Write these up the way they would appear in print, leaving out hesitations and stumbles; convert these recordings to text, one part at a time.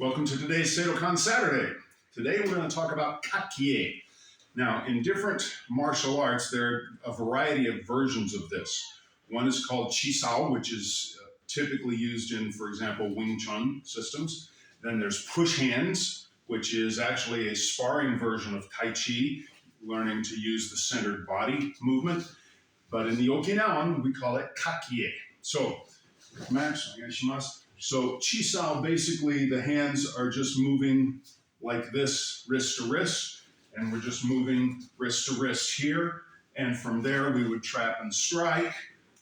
Welcome to today's Seidokan Saturday. Today we're going to talk about Kakie. Now, in different martial arts, there are a variety of versions of this. One is called Chi Sao, which is typically used in, for example, Wing Chun systems. Then there's push hands, which is actually a sparring version of Tai Chi, learning to use the centered body movement. But in the Okinawan, we call it Kakie. So, Max, so Chi Sao, basically the hands are just moving like this, wrist to wrist, and we're just moving wrist to wrist here. And from there, we would trap and strike,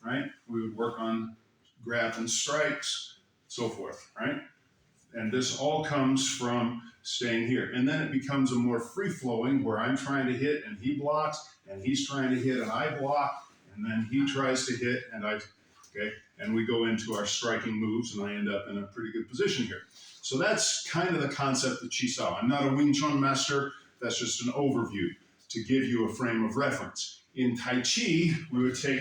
right? We would work on grab and strikes, so forth, right? And this all comes from staying here. And then it becomes a more free-flowing where I'm trying to hit and he blocks, and he's trying to hit and I block, and then he tries to hit and I, okay? And we go into our striking moves and I end up in a pretty good position here. So that's kind of the concept of Chi Sao. I'm not a Wing Chun master, that's just an overview to give you a frame of reference. In Tai Chi, we would take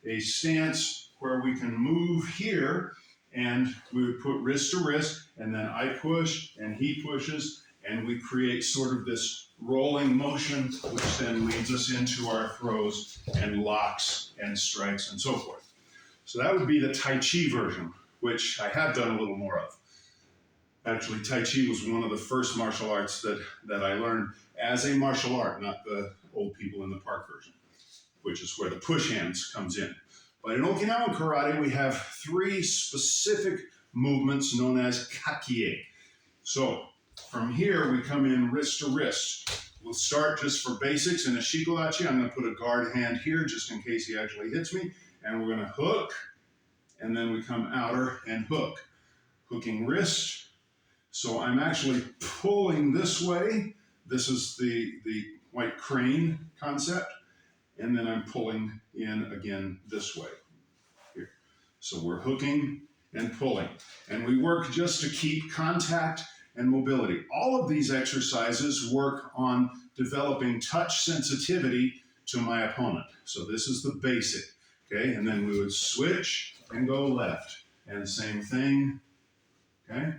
a stance where we can move here and we would put wrist to wrist and then I push and he pushes and we create sort of this rolling motion which then leads us into our throws and locks and strikes and so forth. So that would be the Tai Chi version, which I have done a little more of. Actually, Tai Chi was one of the first martial arts that I learned as a martial art, not the old people in the park version, which is where the push hands comes in. But in Okinawan karate, we have three specific movements known as Kakie. So from here, we come in wrist to wrist. We'll start just for basics in a shikodachi. I'm going to put a guard hand here just in case he actually hits me. And we're going to hook, and then we come outer and hook. Hooking wrist. So I'm actually pulling this way. This is the white crane concept. And then I'm pulling in again this way. Here. So we're hooking and pulling. And we work just to keep contact and mobility. All of these exercises work on developing touch sensitivity to my opponent. So this is the basic. Okay, and then we would switch and go left. And same thing, okay?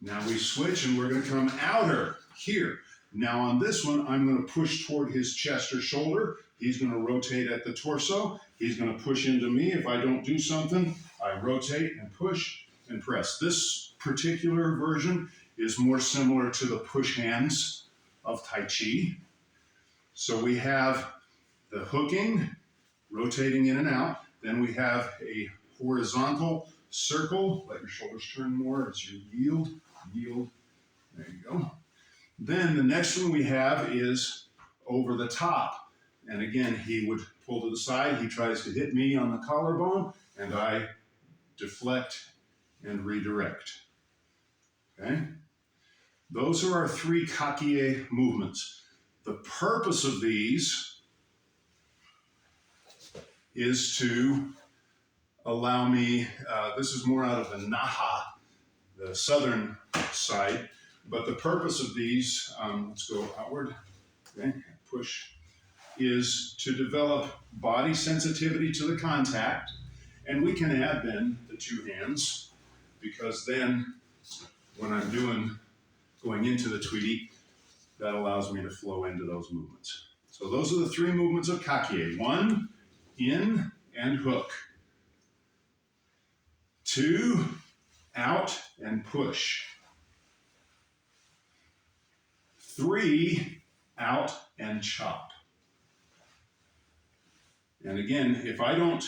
Now we switch and we're gonna come outer here. Now on this one, I'm gonna push toward his chest or shoulder. He's gonna rotate at the torso. He's gonna push into me. If I don't do something, I rotate and push and press. This particular version is more similar to the push hands of Tai Chi. So we have the hooking, rotating in and out. Then we have a horizontal circle. Let your shoulders turn more as you yield, yield. There you go. Then the next one we have is over the top. And again, he would pull to the side. He tries to hit me on the collarbone, and I deflect and redirect. Okay? Those are our three Kakie movements. The purpose of these is to allow me, this is more out of the Naha, the southern side, but the purpose of these, let's go outward, okay, push, is to develop body sensitivity to the contact, and we can add then the two hands, because then when I'm going into the tuite, that allows me to flow into those movements. So those are the three movements of Kakie. 1, in and hook. 2, out and push. 3, out and chop. And again, if I don't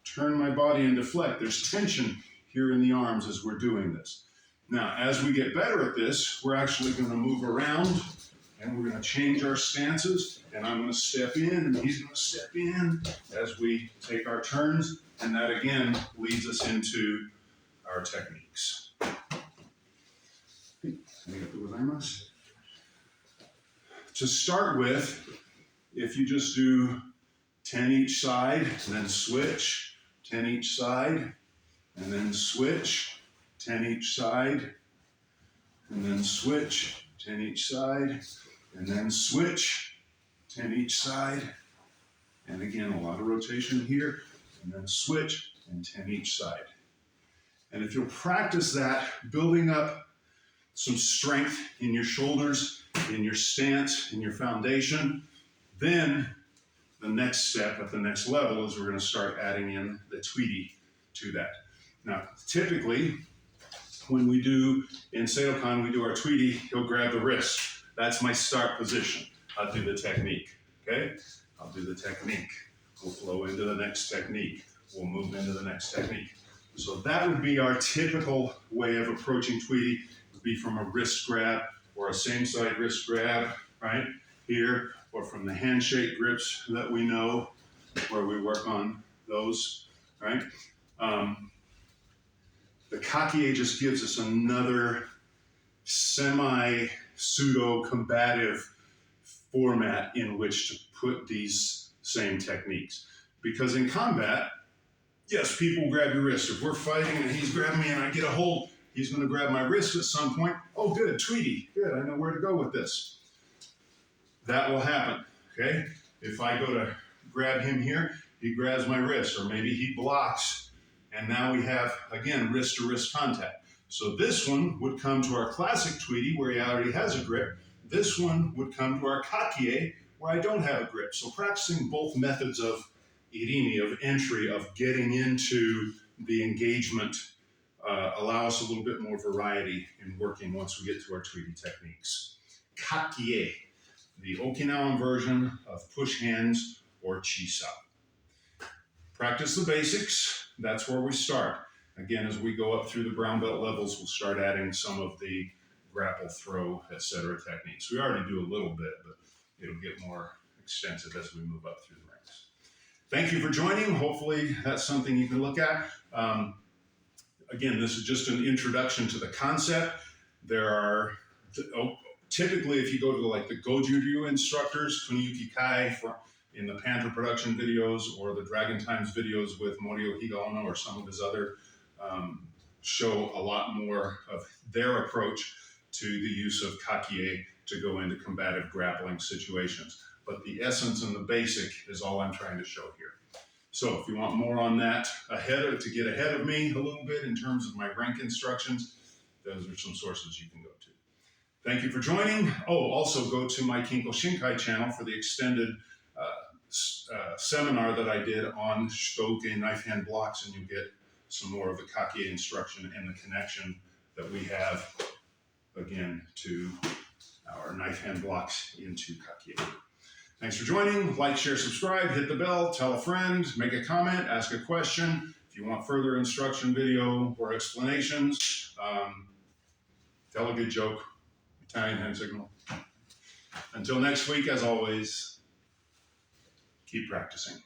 turn my body and deflect, there's tension here in the arms as we're doing this. Now, as we get better at this, we're actually going to move around and we're going to change our stances, and I'm going to step in, and he's going to step in as we take our turns, and that again leads us into our techniques. To start with, if you just do 10 each side, and then switch, 10 each side, and then switch, 10 each side, and then switch, 10 each side, and then switch, 10 each side, and again, a lot of rotation here, and then switch, and 10 each side. And if you'll practice that, building up some strength in your shoulders, in your stance, in your foundation. Then the next step at the next level is we're going to start adding in the tuite to that. Now, typically, when we do in Seidokan, we do our tuite, he'll grab the wrist. That's my start position. I'll do the technique, okay? I'll do the technique. We'll flow into the next technique. We'll move into the next technique. So that would be our typical way of approaching tuite, would be from a wrist grab or a same side wrist grab, right, here, or from the handshake grips that we know, where we work on those, right? The Kakie just gives us another semi-pseudo-combative format in which to put these same techniques. Because in combat, yes, people grab your wrist. If we're fighting and he's grabbing me and I get a hold, he's going to grab my wrist at some point. Oh, good, tuite. Good, I know where to go with this. That will happen, okay? If I go to grab him here, he grabs my wrist, or maybe he blocks, and now we have, again, wrist-to-wrist contact. So this one would come to our classic tuite, where he already has a grip. This one would come to our Kakie, where I don't have a grip. So practicing both methods of irimi, of entry, of getting into the engagement, allow us a little bit more variety in working once we get to our tuite techniques. Kakie, the Okinawan version of push hands or Chi Sao. Practice the basics. That's where we start. Again, as we go up through the brown belt levels, we'll start adding some of the grapple, throw, etc. techniques. We already do a little bit, but it'll get more extensive as we move up through the ranks. Thank you for joining. Hopefully that's something you can look at. Again, this is just an introduction to the concept. There are, typically if you go to like the Goju-ryu instructors, Kuniyuki Kai in the Panther production videos, or the Dragon Times videos with Morio Higaono or some of his other, show a lot more of their approach to the use of Kakie to go into combative grappling situations. But the essence and the basic is all I'm trying to show here. So if you want more on that to get ahead of me a little bit in terms of my rank instructions, those are some sources you can go to. Thank you for joining. Oh, also go to my Kinko Shinkai channel for the extended seminar that I did on Shitoken knife hand blocks, and you'll get some more of the Kakie instruction and the connection that we have, again, to our knife hand blocks into Kakie. Thanks for joining. Like, share, subscribe, hit the bell, tell a friend, make a comment, ask a question. If you want further instruction video or explanations, tell a good joke, Italian hand signal. Until next week, as always, keep practicing.